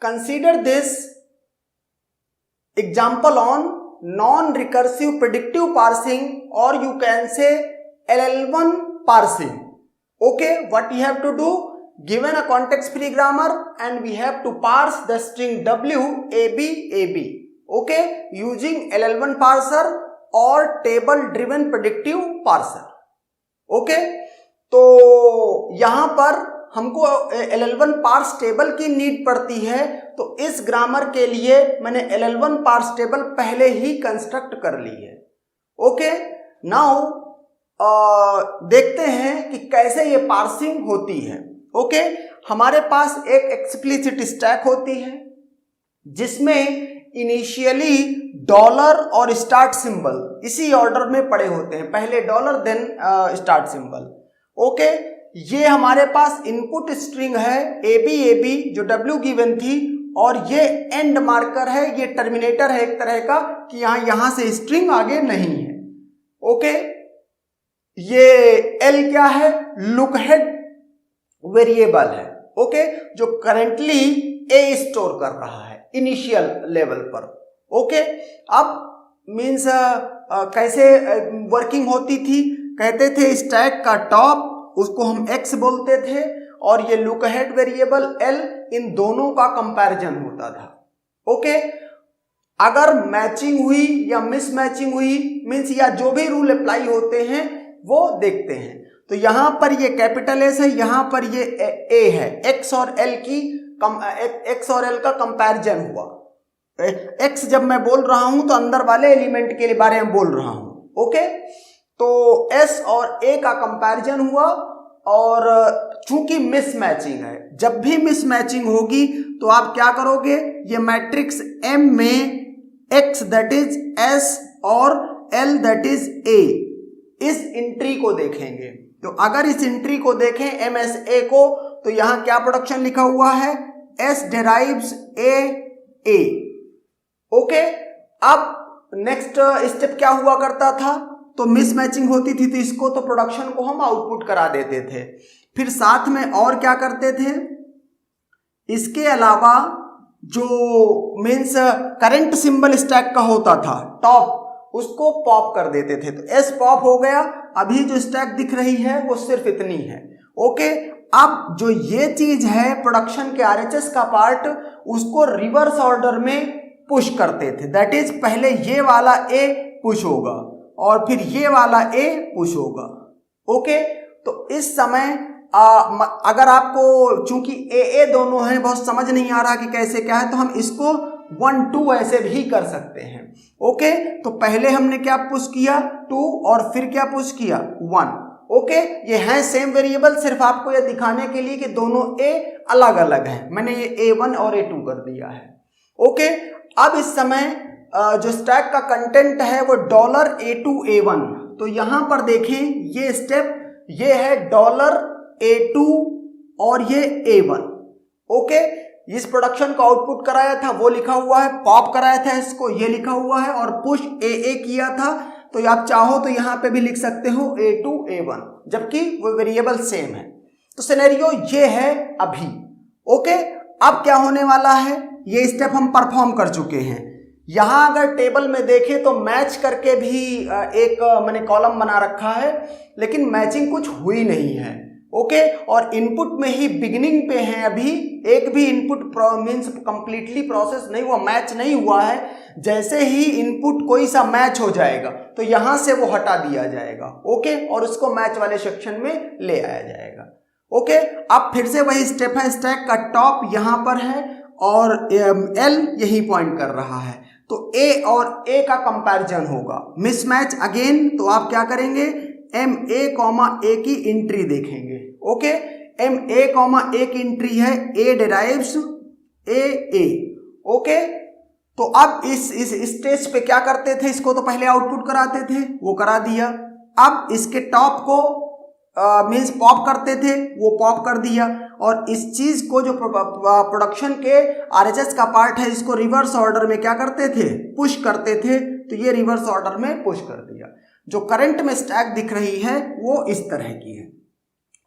consider this example on non-recursive predictive parsing, or you can say LL1 parsing. Okay, what you have to do, given a context free grammar and we have to parse the string W AB. Okay, using LL1 parser or table driven predictive parser. Okay, तो यहां पर हमको LL1 parse table की need पड़ती है, तो इस grammar के लिए मैंने LL1 पार्स टेबल पहले ही कंस्ट्रक्ट कर ली है। ओके, नाउ देखते हैं कि कैसे ये पार्सिंग होती है। ओके, हमारे पास एक एक्सप्लिसिट स्टैक होती है जिसमें इनिशियली डॉलर और स्टार्ट सिंबल इसी ऑर्डर में पड़े होते हैं, पहले dollar then start symbol. Okay, ये हमारे पास इनपुट स्ट्रिंग है AB जो W गिवन थी, और ये एंड मार्कर है, ये टर्मिनेटर है एक तरह का कि यहां से स्ट्रिंग आगे नहीं है। ओके, ये L क्या है, लुक हेड वेरिएबल है। ओके, जो करेंटली A स्टोर कर रहा है इनिशियल लेवल पर। ओके, अब मीन्स कैसे वर्किंग होती थी, कहते थे स्टैक का टॉप उसको हम X बोलते थे, और ये लुक हेड वेरिएबल L, इन दोनों का कंपैरिजन होता था। ओके, अगर मैचिंग हुई या मिसमैचिंग हुई मीन्स या जो भी रूल अप्लाई होते हैं वो देखते हैं। तो यहां पर ये कैपिटल S है, यहां पर ये A है, X और L का कंपैरिजन हुआ। X जब मैं बोल रहा हूं तो अंदर वाले एलिमेंट के बारे में बोल रहा हूं। ओके, तो S और A का कंपैरिजन हुआ, और चूंकि मिसमैचिंग है, जब भी मिसमैचिंग होगी तो आप क्या करोगे, ये मैट्रिक्स M में X दैट इज S और L दैट इज A, इस एंट्री को देखेंगे। तो अगर इस एंट्री को देखें MSA को, तो यहां क्या प्रोडक्शन लिखा हुआ है, S derives A। ओके, अब नेक्स्ट स्टेप क्या हुआ करता था, तो मिसमैचिंग होती थी तो इसको तो प्रोडक्शन को हम आउटपुट करा देते थे। फिर साथ में और क्या करते थे, इसके अलावा जो मीन्स करंट सिंबल स्टैक का होता था टॉप, उसको पॉप कर देते थे। तो S पॉप हो गया, अभी जो स्टैक दिख रही है वो सिर्फ इतनी है। ओके, अब जो ये चीज है प्रोडक्शन के RHS का पार्ट, उसको रिवर्स ऑर्डर में पुश करते थे। दैट इज पहले ये वाला A पुश होगा और फिर ये वाला A पुश होगा। ओके, तो इस समय अगर आपको चूंकि AA दोनों हैं, बहुत समझ नहीं आ रहा कि कैसे क्या है, तो हम इसको 1 2 ऐसे भी कर सकते हैं। ओके, तो पहले हमने क्या पुश किया 2, और फिर क्या पुश किया 1। ओके, ये है सेम वेरिएबल, सिर्फ आपको ये दिखाने के लिए कि दोनों A अलग अलग हैं, मैंने ये A1 और A2 कर दिया है। ओके, अब इस समय जो स्टैक का कंटेंट है वो $A2 A1, तो यहां पर देखें ये स्टेप, ये है $A2 और ये A1। ओके, इस प्रोडक्शन को आउटपुट कराया था वो लिखा हुआ है, पॉप कराया था इसको ये लिखा हुआ है, और पुश AA किया था, तो आप चाहो तो यहां पे भी लिख सकते हो A2 A1, जबकि वो वेरिएबल सेम है। तो सिनेरियो ये है अभी। ओके, अब क्या होने वाला है, ये स्टेप हम परफॉर्म कर चुके हैं। यहां अगर टेबल में देखें तो मैच करके भी एक मैंने कॉलम बना रखा है, लेकिन मैचिंग कुछ हुई नहीं है। ओके, और इनपुट में ही बिगिनिंग पे है, अभी एक भी इनपुट मीन्स कंप्लीटली प्रोसेस नहीं हुआ, मैच नहीं हुआ है। जैसे ही इनपुट कोई सा मैच हो जाएगा तो यहां से वो हटा दिया जाएगा। ओके, और उसको मैच वाले सेक्शन में ले आया जाएगा। ओके, अब फिर से वही स्टेप है, स्टैक का टॉप यहां पर है और L यही पॉइंट कर रहा है, तो A और A का कंपैरिजन होगा। मिसमैच अगेन, तो आप क्या करेंगे, MA, A की एंट्री देखेंगे। ओके, MA, A की एंट्री है A derives A। ओके, तो अब इस स्टेज पे क्या करते थे, इसको तो पहले आउटपुट कराते थे, वो करा दिया। अब इसके टॉप को मीन्स पॉप करते थे, वो पॉप कर दिया, और इस चीज को जो प्रोडक्शन के RHS का पार्ट है इसको रिवर्स ऑर्डर में क्या करते थे, पुश करते थे, तो ये रिवर्स ऑर्डर में पुश कर दिया। जो करंट में स्टैक दिख रही है वो इस तरह की है।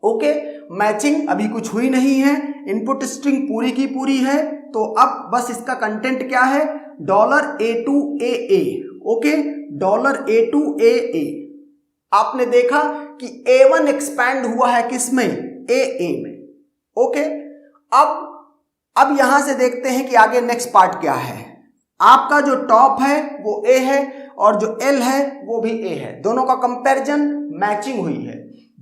ओके, मैचिंग अभी कुछ हुई नहीं है, इनपुट स्ट्रिंग पूरी की पूरी है, तो अब बस इसका कंटेंट क्या है, $A2AA। Okay, $A2AA। आपने देखा कि A1 एक्सपैंड हुआ है किसमें, AA में। ओके, अब यहां से देखते हैं कि आगे नेक्स्ट पार्ट क्या है। आपका जो टॉप है वो A है और जो L है वो भी A है, दोनों का कंपैरिजन मैचिंग हुई है।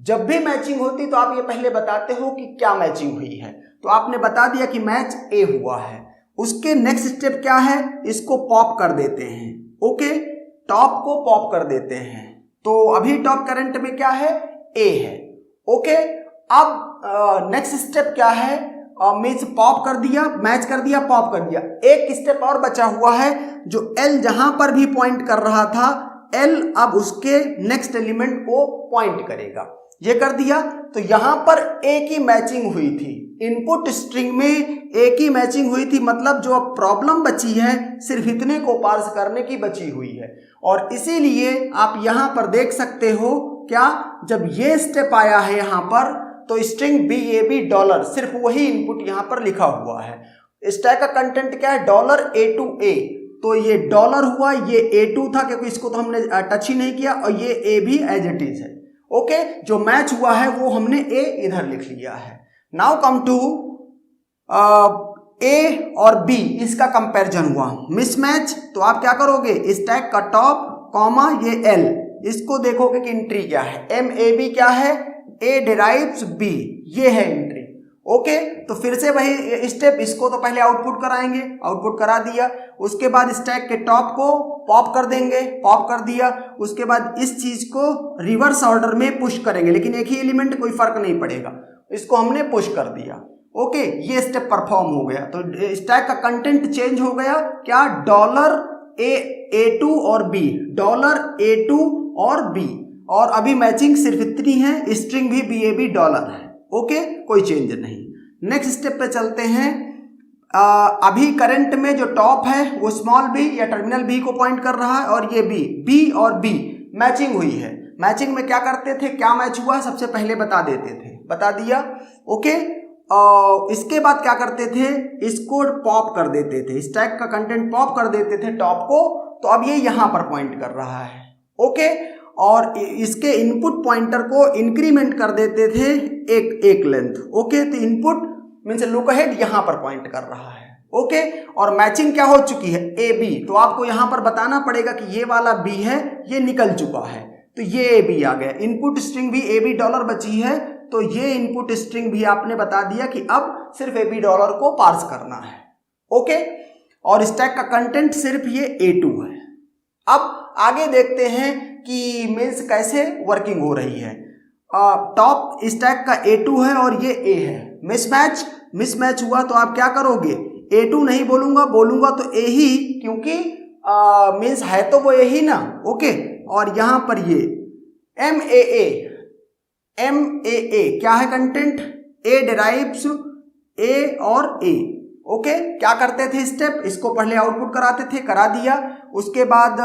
जब भी मैचिंग होती तो आप ये पहले बताते हो कि क्या मैचिंग हुई है, तो आपने बता दिया कि मैच A हुआ है। उसके नेक्स्ट स्टेप क्या है, इसको पॉप कर देते हैं। ओके, टॉप को पॉप कर देते हैं। तो अभी टॉप करंट में क्या है, A है। ओके, अब नेक्स्ट स्टेप क्या है, मीन्स पॉप कर दिया, मैच कर दिया, पॉप कर दिया। एक स्टेप और बचा हुआ है, जो L जहां पर भी पॉइंट कर रहा था, L अब उसके नेक्स्ट एलिमेंट को पॉइंट करेगा। ये कर दिया, तो यहां पर एक ही मैचिंग हुई थी, इनपुट स्ट्रिंग में एक ही मैचिंग हुई थी। मतलब जो अब प्रॉब्लम बची है सिर्फ इतने को पार्स करने की बची हुई है। और इसीलिए आप यहां पर देख सकते हो क्या, जब ये स्टेप आया है यहां पर, तो स्ट्रिंग $BAB, सिर्फ वही इनपुट यहां पर लिखा हुआ है। स्टैक का कंटेंट क्या है, $A2A। तो ये डॉलर हुआ, ये A2 था क्योंकि इसको तो हमने टच ही नहीं किया, और ये A भी एज इट इज है। ओके, जो मैच हुआ है वो हमने A इधर लिख लिया है। नाउ कम टू A और B, इसका कंपैरिजन हुआ, मिसमैच। तो आप क्या करोगे, स्टैक का टॉप कॉमा ये L, इसको देखोगे कि एंट्री क्या है, MAB क्या है, A डिराइव्स B, ये है एंट्री। ओके, तो फिर से वही स्टेप, इसको तो पहले आउटपुट कराएंगे, आउटपुट करा दिया, उसके बाद स्टैक के टॉप को पॉप कर देंगे, पॉप कर दिया, उसके बाद इस चीज को रिवर्स ऑर्डर में पुश करेंगे, लेकिन एक ही एलिमेंट, कोई फर्क नहीं पड़ेगा, इसको हमने पुश कर दिया। ओके, ये स्टेप परफॉर्म हो गया, तो स्टैक का कंटेंट चेंज हो गया, क्या, $A2 और B, $A2 और B, और अभी मैचिंग सिर्फ इतनी है, स्ट्रिंग भी BAB डॉलर है। ओके, कोई चेंज नहीं। नेक्स्ट स्टेप पे चलते हैं। अभी करंट में जो टॉप है वो स्मॉल b या टर्मिनल B को पॉइंट कर रहा है, और ये B और B मैचिंग हुई है। मैचिंग में क्या करते थे, क्या मैच हुआ, सबसे पहले बता देते थे, बता दिया। ओके, इसके बाद क्या करते थे, इसको पॉप कर देते थे, स्टैक का कंटेंट पॉप कर देते थे टॉप को, तो अब ये यहां पर पॉइंट कर रहा है। ओके, और इसके इनपुट पॉइंटर को इंक्रीमेंट कर देते थे एक लेंथ। ओके, तो इनपुट मींस लुक अहेड यहां पर पॉइंट कर रहा है। ओके, और मैचिंग क्या हो चुकी है, AB, तो आपको यहां पर बताना पड़ेगा कि ये वाला B है, ये निकल चुका है, तो ये AB आ गया। इनपुट स्ट्रिंग भी AB डॉलर बची है, तो ये इनपुट स्ट्रिंग भी आपने बता दिया कि अब सिर्फ AB डॉलर को पार्स करना है। ओके, और स्टैक का कंटेंट सिर्फ ये A2 है। अब आगे देखते हैं कि मीन्स कैसे वर्किंग हो रही है। टॉप स्टैक का A2 है और ये A है, मिसमैच हुआ, तो आप क्या करोगे, A2 नहीं बोलूंगा तो A ही, क्योंकि मीन्स है तो वो A ही ना। ओके, और यहां पर ये MAA क्या है कंटेंट, A डिराइव्स A और A। ओके, क्या करते थे स्टेप, इसको पहले आउटपुट कराते थे, करा दिया, उसके बाद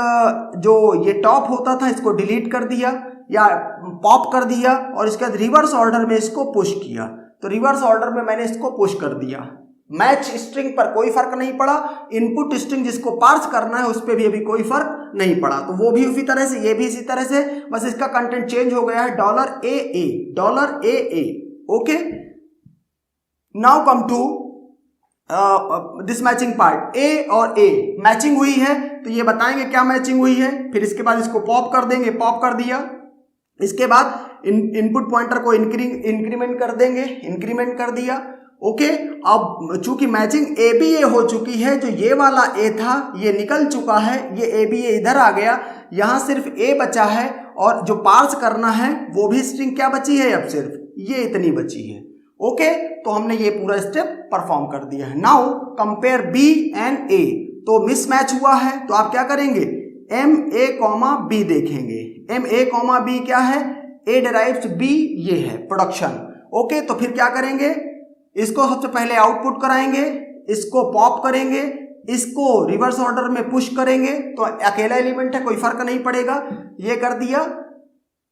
जो ये टॉप होता था इसको डिलीट कर दिया या पॉप कर दिया, और इसके बाद रिवर्स ऑर्डर में इसको पुश किया, तो रिवर्स ऑर्डर में मैंने इसको पुश कर दिया। मैच स्ट्रिंग पर कोई फर्क नहीं पड़ा, इनपुट स्ट्रिंग जिसको पार्स करना है उस पर भी अभी कोई फर्क नहीं पड़ा, तो वो भी उसी तरह से, ये भी इसी तरह से, बस इसका कंटेंट चेंज हो गया है, $AA। Okay, now come to this matching part, A और A मैचिंग हुई है, तो ये बताएंगे क्या मैचिंग हुई है, फिर इसके बाद इसको पॉप कर देंगे, पॉप कर दिया, इसके बाद इनपुट पॉइंटर को इंक्रीमेंट कर देंगे, इंक्रीमेंट कर दिया। ओके, अब चूंकि मैचिंग ABA हो चुकी है, जो ये वाला A था ये निकल चुका है, ये ABA इधर आ गया, यहां सिर्फ A बचा है, और जो पार्स करना है वो भी स्ट्रिंग क्या बची है, अब सिर्फ ये इतनी बची है। ओके, तो हमने ये पूरा स्टेप परफॉर्म कर दिया है। Now compare B and A, तो मिसमैच हुआ है, तो आप क्या करेंगे, MA, B देखेंगे, MA, B क्या है, A डिराइव्स B, ये है प्रोडक्शन। ओके, तो फिर क्या करेंगे, इसको सबसे पहले आउटपुट कराएंगे, इसको पॉप करेंगे, इसको रिवर्स ऑर्डर में पुश करेंगे, तो अकेला एलिमेंट है, कोई फर्क नहीं पड़ेगा, ये कर दिया,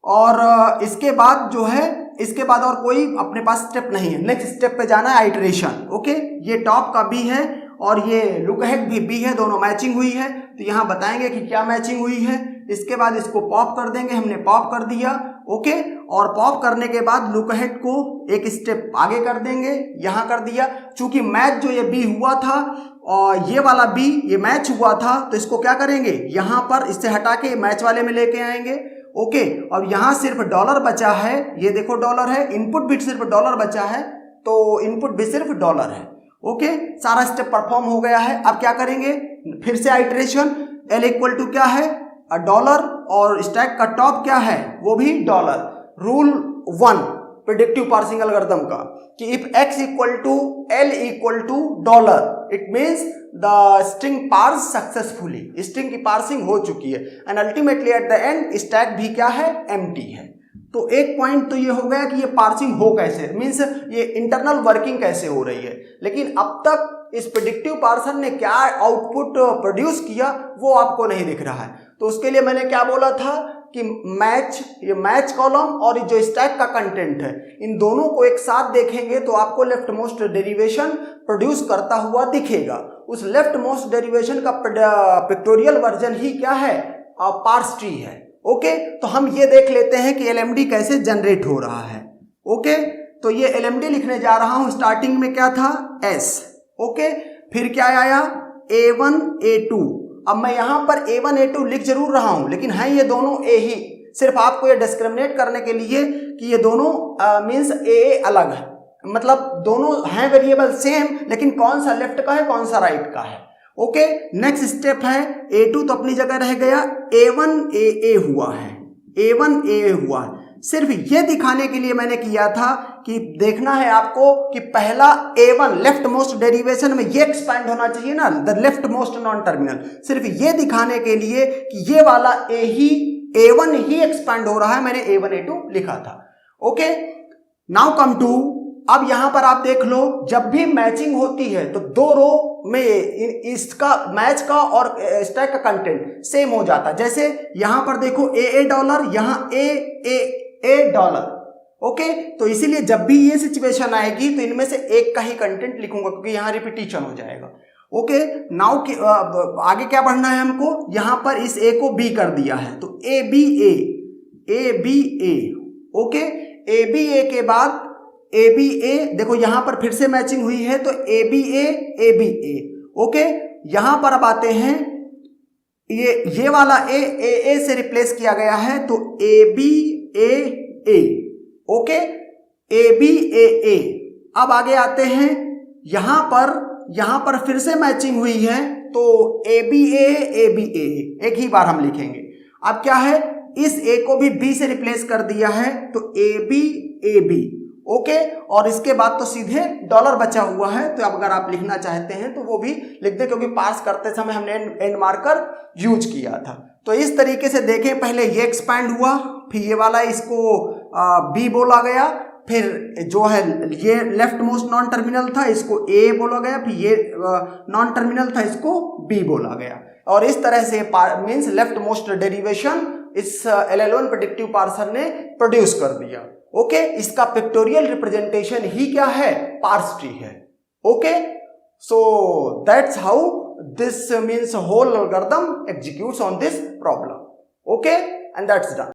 और इसके बाद जो है, इसके बाद और कोई अपने पास स्टेप नहीं है, नेक्स्ट स्टेप पे जाना है आइटरेशन। ओके, ये टॉप का B है और ये लुक अहेड भी बी है, दोनों मैचिंग हुई है। तो यहाँ बताएंगे कि क्या मैचिंग हुई है। इसके बाद इसको पॉप कर देंगे, हमने पॉप कर दिया, ओके। और पॉप करने के बाद लुक अहेड को एक स्टेप आगे कर देंगे, यहाँ कर दिया। चूंकि मैच जो ये बी हुआ था और ये वाला बी ये मैच हुआ था, तो इसको क्या करेंगे, यहाँ पर इससे हटा के मैच वाले में लेके आएंगे, ओके। अब यहाँ सिर्फ डॉलर बचा है, ये देखो डॉलर है, इनपुट भी सिर्फ डॉलर बचा है, तो इनपुट भी सिर्फ डॉलर है, ओके। सारा स्टेप परफॉर्म हो गया है। अब क्या करेंगे, फिर से आइटरेशन, एल इक्वल टू क्या है, डॉलर, और स्टैक का टॉप क्या है, वो भी dollar. Rule 1 predictive parsing algorithm का कि if x equal to L equal to dollar, it means the string parse successfully, string की पार्सिंग हो चुकी है, and ultimately at the end stack भी क्या है, एम्प्टी है। तो एक पॉइंट तो ये हो गया कि ये पार्सिंग हो कैसे, मीन्स ये इंटरनल वर्किंग कैसे हो रही है। लेकिन अब तक इस प्रेडिक्टिव पार्सर ने क्या आउटपुट प्रोड्यूस किया वो आपको नहीं दिख रहा है। तो उसके लिए मैंने क्या बोला था कि ये मैच कॉलम और जो स्टैक का कंटेंट है, इन दोनों को एक साथ देखेंगे तो आपको लेफ्ट मोस्ट डेरिवेशन प्रोड्यूस करता हुआ दिखेगा। उस लेफ्ट मोस्ट डेरिवेशन का पिक्टोरियल वर्जन ही क्या है, पार्स ट्री है, ओके। तो हम ये देख लेते हैं कि LMD कैसे जनरेट हो रहा है, ओके। तो ये LMD लिखने जा रहा हूं। स्टार्टिंग में क्या था, S, ओके। फिर क्या आया, A1 A2। अब मैं यहां पर A1 A2 लिख जरूर रहा हूं, लेकिन है ये दोनों A ही, सिर्फ आपको ये डिस्क्रिमिनेट करने के लिए कि ये दोनों मीन्स A अलग है, मतलब दोनों हैं वेरिएबल सेम, लेकिन कौन सा लेफ्ट का है कौन सा राइट का है, ओके। नेक्स्ट स्टेप है A2 तो अपनी जगह रह गया, A1 AA हुआ है, A1 AA हुआ है। सिर्फ ये दिखाने के लिए मैंने किया था कि देखना है आपको कि पहला A1 लेफ्ट मोस्ट डेरिवेशन में ये एक्सपैंड होना चाहिए ना, the left most non terminal, सिर्फ ये दिखाने के लिए कि ये वाला A1 ही एक्सपैंड हो रहा है, मैंने A1 A2 लिखा था, ओके। नाउ कम टू, अब यहां पर आप देख लो, जब भी मैचिंग होती है तो दो रो में इसका मैच का और स्टैक का कंटेंट सेम हो जाता है। जैसे यहां पर देखो AA डॉलर, यहां A डॉलर, ओके। तो इसीलिए जब भी ये सिचुएशन आएगी तो इनमें से एक का ही कंटेंट लिखूंगा, क्योंकि यहां रिपीटिशन हो जाएगा, ओके। नाउ आगे क्या बढ़ना है हमको, यहां पर इस A को B कर दिया है तो ABA, ओके। ABA के बाद ABA, देखो यहां पर फिर से मैचिंग हुई है तो ABA, ओके। यहां पर अब आते हैं, ये वाला AA से रिप्लेस किया गया है तो ABAA, ओके, ABAA। अब आगे आते हैं, यहां पर फिर से मैचिंग हुई है तो ABA, एक ही बार हम लिखेंगे। अब क्या है, इस A को भी B से रिप्लेस कर दिया है तो AB, ओके। और इसके बाद तो सीधे डॉलर बचा हुआ है, तो अब अगर आप लिखना चाहते हैं तो वो भी लिख दें, क्योंकि पार्स करते समय हमने एंड मार्कर यूज किया था। तो इस तरीके से देखें, पहले ये एक्सपैंड हुआ, फिर ये वाला इसको B बोला गया, फिर जो है ये लेफ्ट मोस्ट नॉन टर्मिनल था इसको A बोला गया, फिर ये नॉन टर्मिनल था इसको B बोला गया। और इस तरह से मीन्स लेफ्ट मोस्ट डेरिवेशन इस LL1 प्रेडिक्टिव पार्सर ने प्रोड्यूस कर दिया, ओके। इसका पिक्टोरियल रिप्रेजेंटेशन ही क्या है, पार्स ट्री है, okay. So that's how this means whole algorithm executes on this problem, okay, and that's done.